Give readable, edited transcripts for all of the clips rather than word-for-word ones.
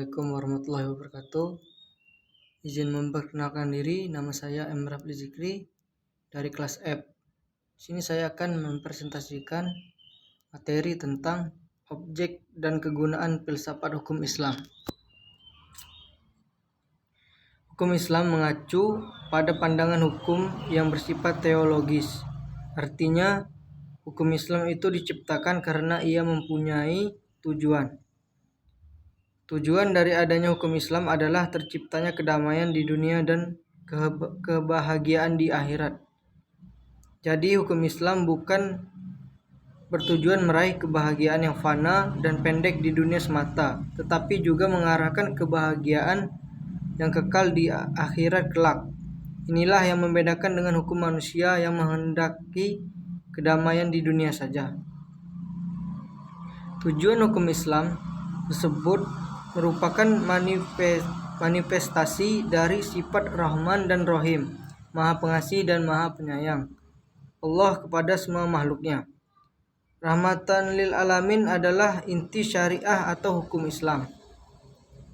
Assalamualaikum warahmatullahi wabarakatuh. Izin memperkenalkan diri, nama saya M. Rafli Zikri dari kelas F. Sini saya akan mempresentasikan materi tentang objek dan kegunaan filsafat hukum Islam. Hukum Islam mengacu pada pandangan hukum yang bersifat teologis. Artinya, hukum Islam itu diciptakan karena ia mempunyai tujuan. Tujuan dari adanya hukum Islam adalah terciptanya kedamaian di dunia dan kebahagiaan di akhirat. Jadi hukum Islam bukan bertujuan meraih kebahagiaan yang fana dan pendek di dunia semata, tetapi juga mengarahkan kebahagiaan yang kekal di akhirat kelak. Inilah yang membedakan dengan hukum manusia yang menghendaki kedamaian di dunia saja. Tujuan hukum Islam tersebut merupakan manifestasi dari sifat Rahman dan Rahim, Maha Pengasih dan Maha Penyayang Allah kepada semua makhluknya. Rahmatan lil alamin adalah inti syariah atau hukum Islam.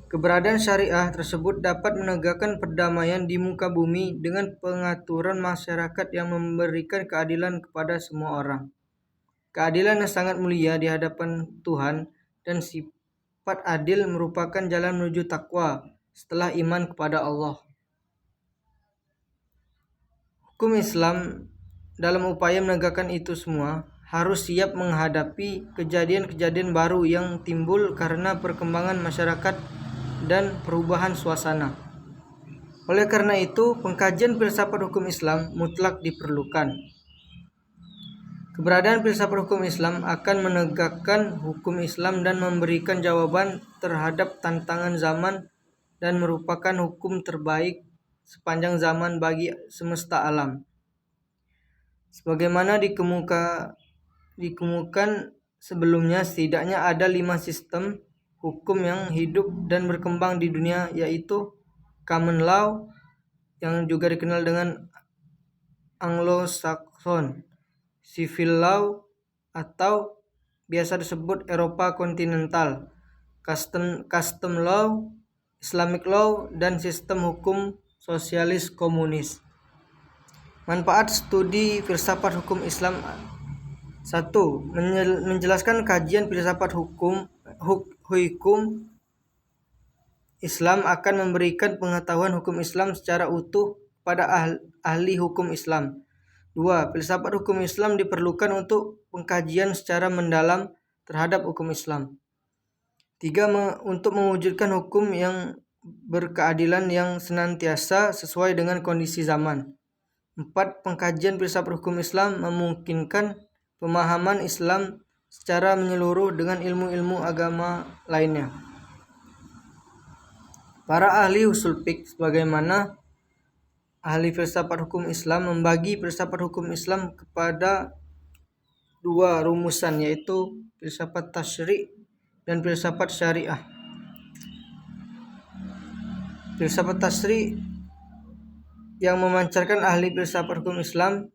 Keberadaan syariah tersebut dapat menegakkan perdamaian di muka bumi dengan pengaturan masyarakat yang memberikan keadilan kepada semua orang. Keadilan yang sangat mulia di hadapan Tuhan dan sifat adil merupakan jalan menuju takwa setelah iman kepada Allah. Hukum Islam dalam upaya menegakkan itu semua harus siap menghadapi kejadian-kejadian baru yang timbul karena perkembangan masyarakat dan perubahan suasana. Oleh karena itu, pengkajian filsafat hukum Islam mutlak diperlukan. Keberadaan filsafat hukum Islam akan menegakkan hukum Islam dan memberikan jawaban terhadap tantangan zaman dan merupakan hukum terbaik sepanjang zaman bagi semesta alam. Sebagaimana dikemukakan sebelumnya, setidaknya ada 5 sistem hukum yang hidup dan berkembang di dunia, yaitu common law yang juga dikenal dengan Anglo-Saxon, civil law atau biasa disebut Eropa kontinental, custom law, Islamic law, dan sistem hukum sosialis komunis. Manfaat studi filsafat hukum Islam: 1. Menjelaskan kajian filsafat hukum Islam akan memberikan pengetahuan hukum Islam secara utuh pada ahli hukum Islam. 2. Filsafat hukum Islam diperlukan untuk pengkajian secara mendalam terhadap hukum Islam. 3. Untuk mewujudkan hukum yang berkeadilan yang senantiasa sesuai dengan kondisi zaman. 4. Pengkajian filsafat hukum Islam memungkinkan pemahaman Islam secara menyeluruh dengan ilmu-ilmu agama lainnya. Para ahli usul fiqh sebagaimana ahli filsafat hukum Islam membagi filsafat hukum Islam kepada 2 rumusan, yaitu filsafat tasyri' dan filsafat syariah. Filsafat tasyri' yang memancarkan ahli filsafat hukum Islam,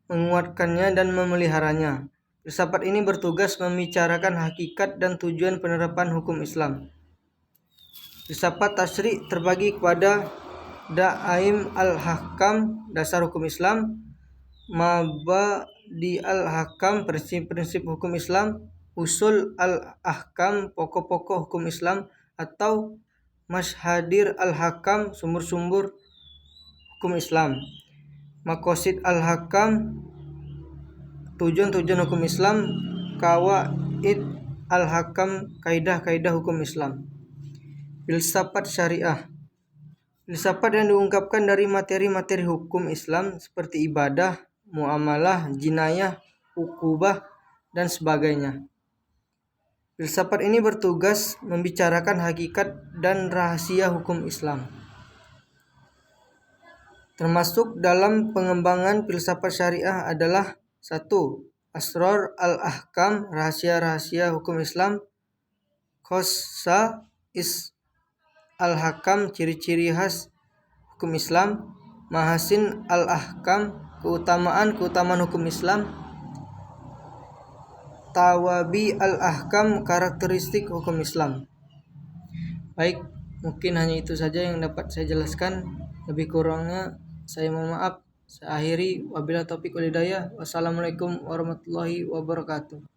menguatkannya dan memeliharanya. Filsafat ini bertugas membicarakan hakikat dan tujuan penerapan hukum Islam. Filsafat tasyri' terbagi kepada Da'aim al-Ahkam, dasar hukum Islam; Mabadi al-Ahkam, prinsip-prinsip hukum Islam; Usul al-Ahkam, pokok-pokok hukum Islam; atau Mashadir al-Ahkam, sumber-sumber hukum Islam; Maqasid al-Ahkam, tujuan-tujuan hukum Islam; Qawaid al-Ahkam, kaidah-kaidah hukum Islam. Filsafat syariah: filsafat yang diungkapkan dari materi-materi hukum Islam seperti ibadah, muamalah, jinayah, ukubah, dan sebagainya. Filsafat ini bertugas membicarakan hakikat dan rahasia hukum Islam. Termasuk dalam pengembangan filsafat syariah adalah: 1. Asrar al-Ahkam, rahasia-rahasia hukum Islam; Khosais al-Ahkam, ciri-ciri khas hukum Islam; Mahasin al-Ahkam, keutamaan-keutamaan hukum Islam; Tawabi al-Ahkam, karakteristik hukum Islam. Baik, mungkin hanya itu saja yang dapat saya jelaskan. Lebih kurangnya saya mohon maaf. Saya akhiri, wabillahi taufik wal hidayah. Wassalamualaikum warahmatullahi wabarakatuh.